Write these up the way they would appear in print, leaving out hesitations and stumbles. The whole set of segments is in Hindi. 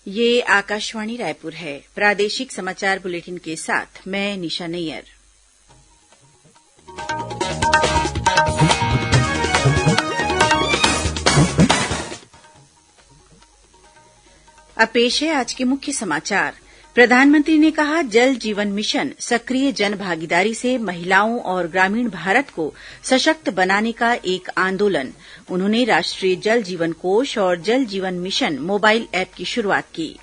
ये आकाशवाणी रायपुर है। प्रादेशिक समाचार बुलेटिन के साथ मैं निशा नैयर। अब पेश है आज के मुख्य समाचार। प्रधानमंत्री ने कहा, जल जीवन मिशन सक्रिय जन भागीदारी से महिलाओं और ग्रामीण भारत को सशक्त बनाने का एक आंदोलन। उन्होंने राष्ट्रीय जल जीवन कोष और जल जीवन मिशन मोबाइल ऐप की शुरूआत की।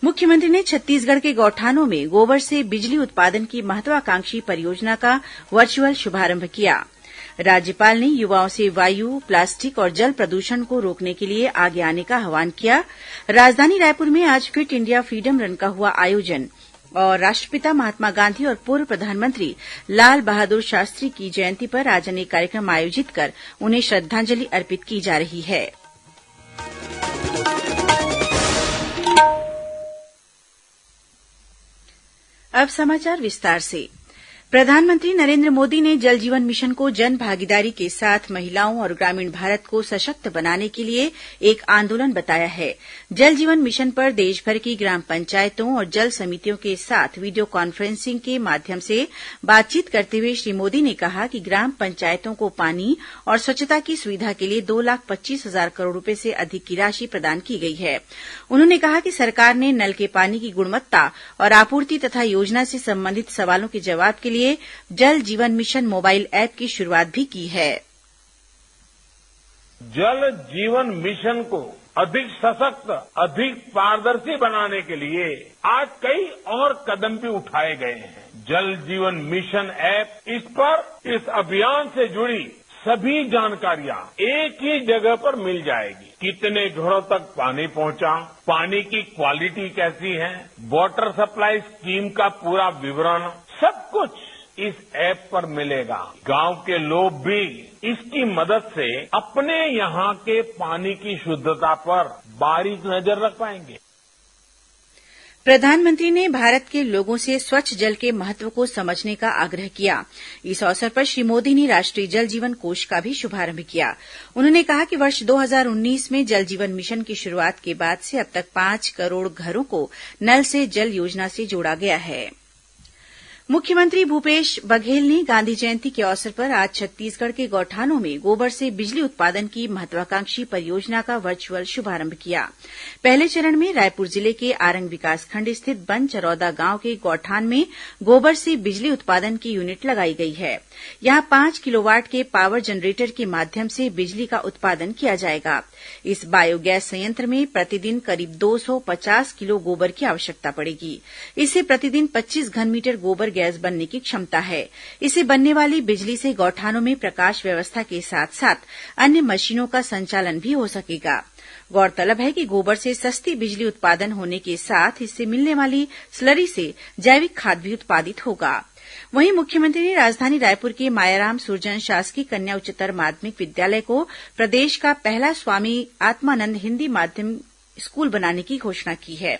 मुख्यमंत्री ने छत्तीसगढ़ के गौठानों में गोबर से बिजली उत्पादन की महत्वाकांक्षी परियोजना का वर्चुअल शुभारंभ किया। राज्यपाल ने युवाओं से वायु, प्लास्टिक और जल प्रदूषण को रोकने के लिए आगे आने का आह्वान किया। राजधानी रायपुर में आज फिट इंडिया फ्रीडम रन का हुआ आयोजन और राष्ट्रपिता महात्मा गांधी और पूर्व प्रधानमंत्री लाल बहादुर शास्त्री की जयंती पर आज अनेक कार्यक्रम आयोजित कर उन्हें श्रद्धांजलि अर्पित की जा रही है। अब समाचार विस्तार से। प्रधानमंत्री नरेन्द्र मोदी ने जल जीवन मिशन को जन भागीदारी के साथ महिलाओं और ग्रामीण भारत को सशक्त बनाने के लिए एक आंदोलन बताया है। जल जीवन मिशन पर देशभर की ग्राम पंचायतों और जल समितियों के साथ वीडियो कॉन्फ्रेंसिंग के माध्यम से बातचीत करते हुए श्री मोदी ने कहा कि ग्राम पंचायतों को पानी और स्वच्छता की सुविधा के लिए 2,25,000 करोड़ रूपये से अधिक की राशि प्रदान की गई है। उन्होंने कहा कि सरकार ने नल के पानी की गुणवत्ता और आपूर्ति तथा योजना से संबंधित सवालों के जवाब के लिए जल जीवन मिशन मोबाइल ऐप की शुरुआत भी की है। जल जीवन मिशन को अधिक सशक्त, अधिक पारदर्शी बनाने के लिए आज कई और कदम भी उठाए गए हैं। जल जीवन मिशन ऐप, इस अभियान से जुड़ी सभी जानकारियां एक ही जगह पर मिल जाएगी। कितने घरों तक पानी पहुंचा, पानी की क्वालिटी कैसी है, वाटर सप्लाई स्कीम का पूरा विवरण, सब कुछ इस ऐप पर मिलेगा। गांव के लोग भी इसकी मदद से अपने यहां के पानी की शुद्धता पर बारीक नजर रख पाएंगे। प्रधानमंत्री ने भारत के लोगों से स्वच्छ जल के महत्व को समझने का आग्रह किया। इस अवसर पर श्री मोदी ने राष्ट्रीय जल जीवन कोष का भी शुभारंभ किया। उन्होंने कहा कि वर्ष 2019 में जल जीवन मिशन की शुरुआत के बाद से अब तक 5 करोड़ घरों को नल से जल योजना से जोड़ा गया है। मुख्यमंत्री भूपेश बघेल ने गांधी जयंती के अवसर पर आज छत्तीसगढ़ के गौठानों में गोबर से बिजली उत्पादन की महत्वाकांक्षी परियोजना का वर्चुअल शुभारंभ किया। पहले चरण में रायपुर जिले के आरंग विकासखंड स्थित बनचरौदा गांव के गौठान में गोबर से बिजली उत्पादन की यूनिट लगाई गई है। यहां 5 किलोवाट के पावर जनरेटर के माध्यम से बिजली का उत्पादन किया जाएगा। इस बायोगैस संयंत्र में प्रतिदिन करीब 250 किलो गोबर की आवश्यकता पड़ेगी। इससे प्रतिदिन 25 घनमीटर गोबर गैस बनने की क्षमता है। इससे बनने वाली बिजली से गौठानों में प्रकाश व्यवस्था के साथ साथ अन्य मशीनों का संचालन भी हो सकेगा। गौरतलब है कि गोबर से सस्ती बिजली उत्पादन होने के साथ इससे मिलने वाली स्लरी से जैविक खाद भी उत्पादित होगा। वहीं मुख्यमंत्री ने राजधानी रायपुर के मायाराम सुरजन शासकीय कन्या उच्चतर माध्यमिक विद्यालय को प्रदेश का पहला स्वामी आत्मानंद हिन्दी माध्यम स्कूल बनाने की घोषणा की है।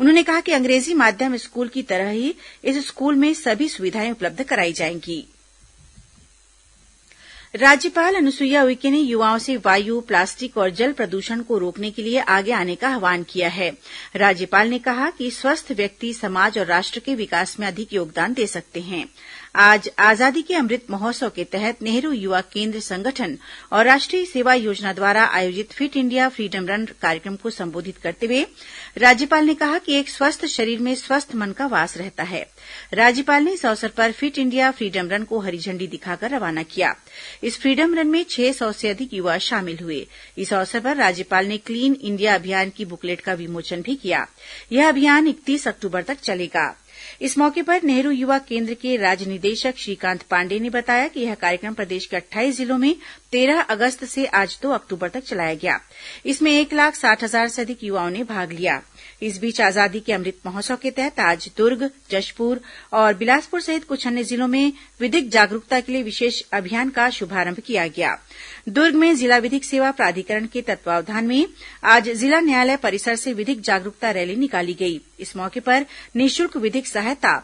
उन्होंने कहा कि अंग्रेजी माध्यम स्कूल की तरह ही इस स्कूल में सभी सुविधाएं उपलब्ध कराई जाएंगी। राज्यपाल अनुसुईया उइके ने युवाओं से वायु, प्लास्टिक और जल प्रदूषण को रोकने के लिए आगे आने का आह्वान किया है। राज्यपाल ने कहा कि स्वस्थ व्यक्ति समाज और राष्ट्र के विकास में अधिक योगदान दे सकते हैं। आज आजादी के अमृत महोत्सव के तहत नेहरू युवा केन्द्र संगठन और राष्ट्रीय सेवा योजना द्वारा आयोजित फिट इंडिया फ्रीडम रन कार्यक्रम को संबोधित करते हुए राज्यपाल ने कहा कि एक स्वस्थ शरीर में स्वस्थ मन का वास रहता है। राज्यपाल ने इस अवसर पर फिट इंडिया फ्रीडम रन को हरी झंडी दिखाकर रवाना किया। इस फ्रीडम रन में 600 से अधिक युवा शामिल हुए। इस अवसर पर राज्यपाल ने क्लीन इंडिया अभियान की बुकलेट का विमोचन भी किया। यह अभियान 31 अक्टूबर तक चलेगा। इस मौके पर नेहरू युवा केन्द्र के राज्य निदेशक श्रीकांत पांडेय ने बताया कि यह कार्यक्रम प्रदेश के 28 जिलों में 13 अगस्त से आज 2 अक्टूबर तक चलाया गया। इसमें 1,60,000 से अधिक युवाओं ने भाग लिया। इस बीच आजादी के अमृत महोत्सव के तहत आज दुर्ग, जशपुर और बिलासपुर सहित कुछ अन्य जिलों में विधिक जागरूकता के लिए विशेष अभियान का शुभारंभ किया गया। दुर्ग में जिला विधिक सेवा प्राधिकरण के तत्वावधान में आज जिला न्यायालय परिसर से विधिक जागरूकता रैली निकाली गई। इस मौके पर निःशुल्क विधिक सहायता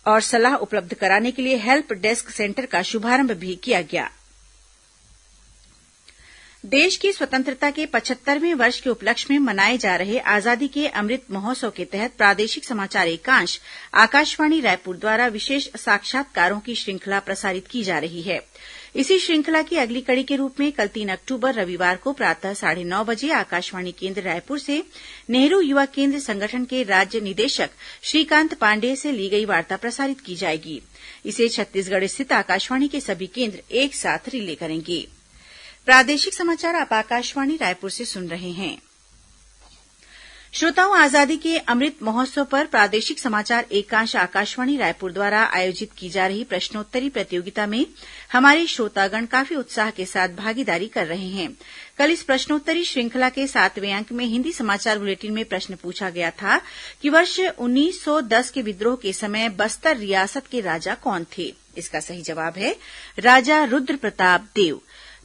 और सलाह उपलब्ध कराने के लिए हेल्प डेस्क सेंटर का शुभारंभ भी किया गया। देश की स्वतंत्रता के 75वें वर्ष के उपलक्ष्य में मनाए जा रहे आजादी के अमृत महोत्सव के तहत प्रादेशिक समाचार एकांश आकाशवाणी रायपुर द्वारा विशेष साक्षात्कारों की श्रृंखला प्रसारित की जा रही है। इसी श्रृंखला की अगली कड़ी के रूप में कल 3 अक्टूबर रविवार को प्रातः 9:30 बजे आकाशवाणी केन्द्र रायपुर से नेहरू युवा केन्द्र संगठन के राज्य निदेशक श्रीकांत पांडेय से ली गई वार्ता प्रसारित की जाएगी। इसे छत्तीसगढ़ स्थित आकाशवाणी के सभी केन्द्र एक साथ रिले करेंगे। प्रादेशिक समाचार आप आकाशवाणी रायपुर से सुन रहे हैं। श्रोताओं, आजादी के अमृत महोत्सव पर प्रादेशिक समाचार एकांश आकाशवाणी रायपुर द्वारा आयोजित की जा रही प्रश्नोत्तरी प्रतियोगिता में हमारे श्रोतागण काफी उत्साह के साथ भागीदारी कर रहे हैं। कल इस प्रश्नोत्तरी श्रृंखला के 7वें अंक में हिन्दी समाचार बुलेटिन में प्रश्न पूछा गया था कि वर्ष 1910 के विद्रोह के समय बस्तर रियासत के राजा कौन थे। इसका सही जवाब है राजा रुद्र प्रताप देव।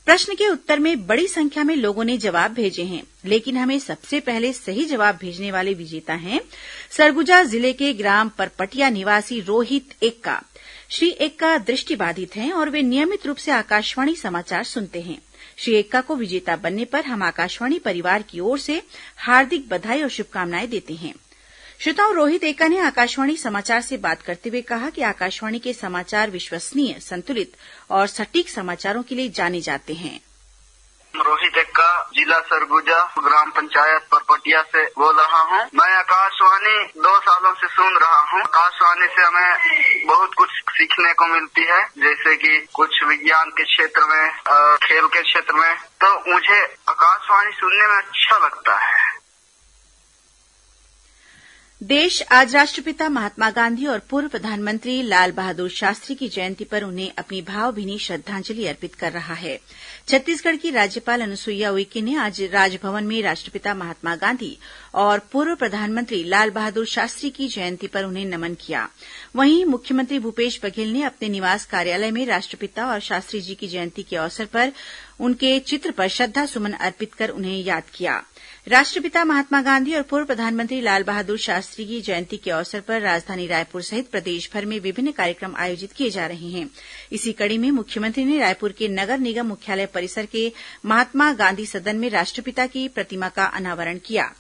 प्रश्न के उत्तर में बड़ी संख्या में लोगों ने जवाब भेजे हैं, लेकिन हमें सबसे पहले सही जवाब भेजने वाले विजेता हैं सरगुजा जिले के ग्राम परपटिया निवासी रोहित एक्का। श्री एक्का दृष्टिबाधित हैं और वे नियमित रूप से आकाशवाणी समाचार सुनते हैं। श्री एक्का को विजेता बनने पर हम आकाशवाणी परिवार की ओर से हार्दिक बधाई और शुभकामनाएं देते हैं। श्रोताओं, रोहित एक्का ने आकाशवाणी समाचार से बात करते हुए कहा कि आकाशवाणी के समाचार विश्वसनीय, संतुलित और सटीक समाचारों के लिए जाने जाते हैं। रोहित एक्का, जिला सरगुजा, ग्राम पंचायत परपटिया से बोल रहा हूँ। मैं आकाशवाणी 2 सालों से सुन रहा हूँ। आकाशवाणी से हमें बहुत कुछ सीखने को मिलती है, जैसे कि कुछ विज्ञान के क्षेत्र में, खेल के क्षेत्र में। तो मुझे आकाशवाणी सुनने में अच्छा लगता है। देश आज राष्ट्रपिता महात्मा गांधी और पूर्व प्रधानमंत्री लाल बहादुर शास्त्री की जयंती पर उन्हें अपनी भावभीनी श्रद्धांजलि अर्पित कर रहा है। छत्तीसगढ़ की राज्यपाल अनुसुईया उइके ने आज राजभवन में राष्ट्रपिता महात्मा गांधी और पूर्व प्रधानमंत्री लाल बहादुर शास्त्री की जयंती पर उन्हें नमन किया। वहीं मुख्यमंत्री भूपेश बघेल ने अपने निवास कार्यालय में राष्ट्रपिता और शास्त्री जी की जयंती के अवसर पर उनके चित्र पर श्रद्धा सुमन अर्पित कर उन्हें याद किया। राष्ट्रपिता महात्मा गांधी और पूर्व प्रधानमंत्री लाल बहादुर शास्त्री की जयंती के अवसर पर राजधानी रायपुर सहित प्रदेशभर में विभिन्न कार्यक्रम आयोजित किए जा रहे हैं। इसी कड़ी में मुख्यमंत्री ने रायपुर के नगर निगम मुख्यालय परिसर के महात्मा गांधी सदन में राष्ट्रपिता की प्रतिमा का अनावरण किया।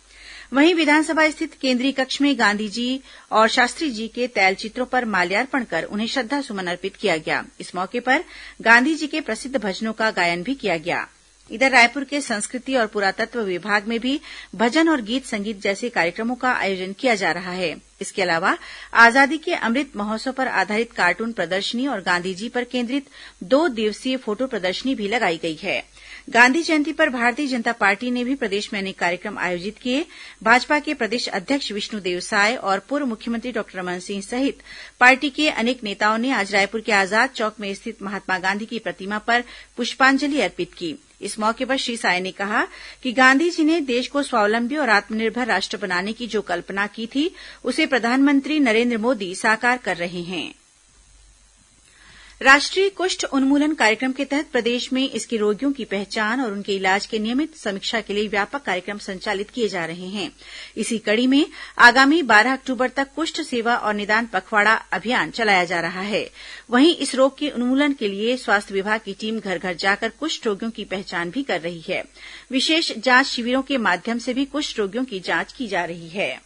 वहीं विधानसभा स्थित केंद्रीय कक्ष में गांधी जी और शास्त्री जी के तैलचित्रों पर माल्यार्पण कर उन्हें श्रद्धा सुमन अर्पित किया गया। इस मौके पर गांधी जी के प्रसिद्ध भजनों का गायन भी किया गया। इधर रायपुर के संस्कृति और पुरातत्व विभाग में भी भजन और गीत संगीत जैसे कार्यक्रमों का आयोजन किया जा रहा है। इसके अलावा आजादी के अमृत महोत्सव पर आधारित कार्टून प्रदर्शनी और गांधी जी पर केंद्रित 2 दिवसीय फोटो प्रदर्शनी भी लगाई गई है। गांधी जयंती पर भारतीय जनता पार्टी ने भी प्रदेश में अनेक कार्यक्रम आयोजित किए। भाजपा के प्रदेश अध्यक्ष विष्णुदेव साय और पूर्व मुख्यमंत्री डॉक्टर रमन सिंह सहित पार्टी के अनेक नेताओं ने आज रायपुर के आजाद चौक में स्थित महात्मा गांधी की प्रतिमा पर पुष्पांजलि अर्पित की। इस मौके पर श्री साय ने कहा कि गांधी जी ने देश को स्वावलंबी और आत्मनिर्भर राष्ट्र बनाने की जो कल्पना की थी, उसे प्रधानमंत्री नरेंद्र मोदी साकार कर रहे हैं। राष्ट्रीय कुष्ठ उन्मूलन कार्यक्रम के तहत प्रदेश में इसके रोगियों की पहचान और उनके इलाज के नियमित समीक्षा के लिए व्यापक कार्यक्रम संचालित किए जा रहे हैं। इसी कड़ी में आगामी 12 अक्टूबर तक कुष्ठ सेवा और निदान पखवाड़ा अभियान चलाया जा रहा है। वहीं इस रोग के उन्मूलन के लिए स्वास्थ्य विभाग की टीम घर घर जाकर कुष्ठ रोगियों की पहचान भी कर रही है। विशेष जांच शिविरों के माध्यम से भी कुष्ठ रोगियों की जांच की जा रही है।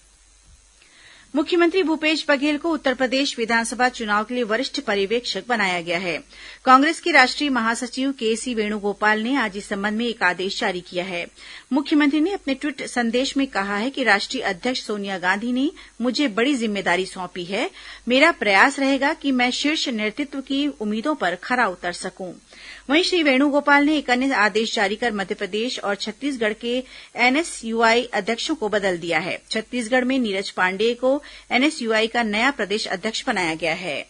मुख्यमंत्री भूपेश बघेल को उत्तर प्रदेश विधानसभा चुनाव के लिए वरिष्ठ पर्यवेक्षक बनाया गया है। कांग्रेस के राष्ट्रीय महासचिव केसी वेणुगोपाल ने आज इस संबंध में एक आदेश जारी किया है। मुख्यमंत्री ने अपने ट्वीट संदेश में कहा है कि राष्ट्रीय अध्यक्ष सोनिया गांधी ने मुझे बड़ी जिम्मेदारी सौंपी है। मेरा प्रयास रहेगा कि मैं शीर्ष नेतृत्व की उम्मीदों पर खरा उतर सकूं। वहीं श्री वेणुगोपाल ने एक अन्य आदेश जारी कर मध्यप्रदेश और छत्तीसगढ़ के एनएसयूआई अध्यक्षों को बदल दिया है। छत्तीसगढ़ में नीरज पांडेय को एनएसयूआई का नया प्रदेश अध्यक्ष बनाया गया है।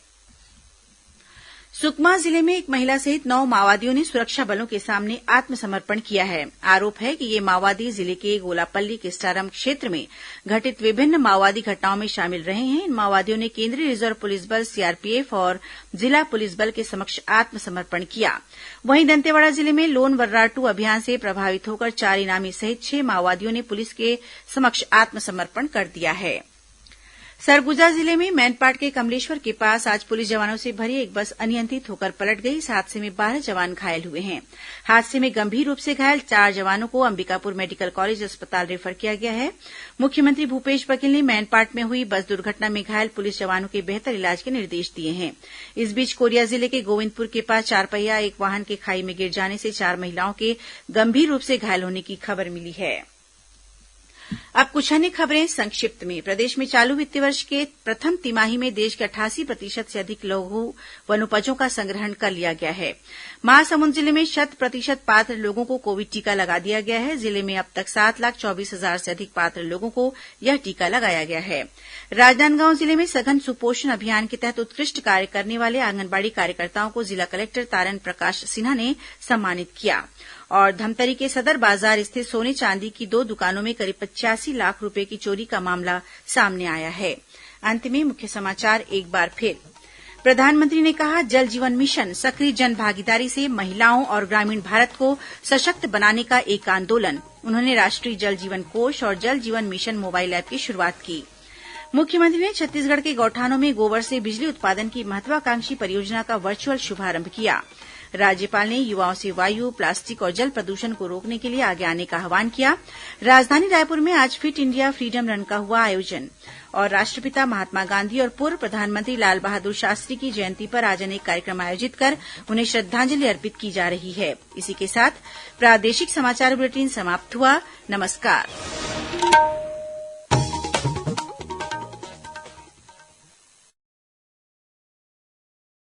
सुकमा जिले में एक महिला सहित 9 माओवादियों ने सुरक्षा बलों के सामने आत्मसमर्पण किया है। आरोप है कि ये माओवादी जिले के गोलापल्ली किस्टारम क्षेत्र में घटित विभिन्न माओवादी घटनाओं में शामिल रहे हैं। इन माओवादियों ने केंद्रीय रिजर्व पुलिस बल सीआरपीएफ और जिला पुलिस बल के समक्ष आत्मसमर्पण किया। वहीं दंतेवाड़ा जिले में लोन वर्राटू अभियान से प्रभावित होकर 4 इनामी सहित 6 माओवादियों ने पुलिस के समक्ष आत्मसमर्पण कर दिया है। सरगुजा जिले में मैनपाट के कमलेश्वर के पास आज पुलिस जवानों से भरी एक बस अनियंत्रित होकर पलट गई। इस हादसे में 12 जवान घायल हुए हैं। हादसे में गंभीर रूप से घायल 4 जवानों को अंबिकापुर मेडिकल कॉलेज अस्पताल रेफर किया गया है। मुख्यमंत्री भूपेश बघेल ने मैनपाट में हुई बस दुर्घटना में घायल पुलिस जवानों के बेहतर इलाज के निर्देश दिए हैं। इस बीच कोरिया जिले के गोविंदपुर के पास चारपहिया एक वाहन के खाई में गिर जाने से 4 महिलाओं के गंभीर रूप से घायल होने की खबर मिली है। अब कुछ अन्य खबरें संक्षिप्त में। प्रदेश में चालू वित्तीय वर्ष के प्रथम तिमाही में देश के 88% से अधिक लघु वनोपजों का संग्रहण कर लिया गया है। महासमुंद जिले में 100% पात्र लोगों को कोविड टीका लगा दिया गया है। जिले में अब तक 7,24,000 से अधिक पात्र लोगों को यह टीका लगाया गया है। राजनांदगांव जिले में सघन सुपोषण अभियान के तहत उत्कृष्ट कार्य करने वाले आंगनबाड़ी कार्यकर्ताओं को जिला कलेक्टर तारन प्रकाश सिन्हा ने सम्मानित किया। और धमतरी के सदर बाजार स्थित सोने चांदी की 2 दुकानों में करीब 85 लाख रूपये की चोरी का मामला सामने आया है। अंत में मुख्य समाचार एक बार फिर। प्रधानमंत्री ने कहा, जल जीवन मिशन सक्रिय जन भागीदारी से महिलाओं और ग्रामीण भारत को सशक्त बनाने का एक आंदोलन। उन्होंने राष्ट्रीय जल जीवन कोष और जल जीवन मिशन मोबाइल ऐप की शुरुआत की। मुख्यमंत्री ने छत्तीसगढ़ के गौठानों में गोबर से बिजली उत्पादन की महत्वाकांक्षी परियोजना का वर्चुअल शुभारंभ किया। राज्यपाल ने युवाओं से वायु, प्लास्टिक और जल प्रदूषण को रोकने के लिए आगे आने का आह्वान किया। राजधानी रायपुर में आज फिट इंडिया फ्रीडम रन का हुआ आयोजन। और राष्ट्रपिता महात्मा गांधी और पूर्व प्रधानमंत्री लाल बहादुर शास्त्री की जयंती पर आज अनेक कार्यक्रम आयोजित कर उन्हें श्रद्धांजलि अर्पित की जा रही है। इसी के साथ प्रादेशिक समाचार बुलेटिन समाप्त हुआ। नमस्कार।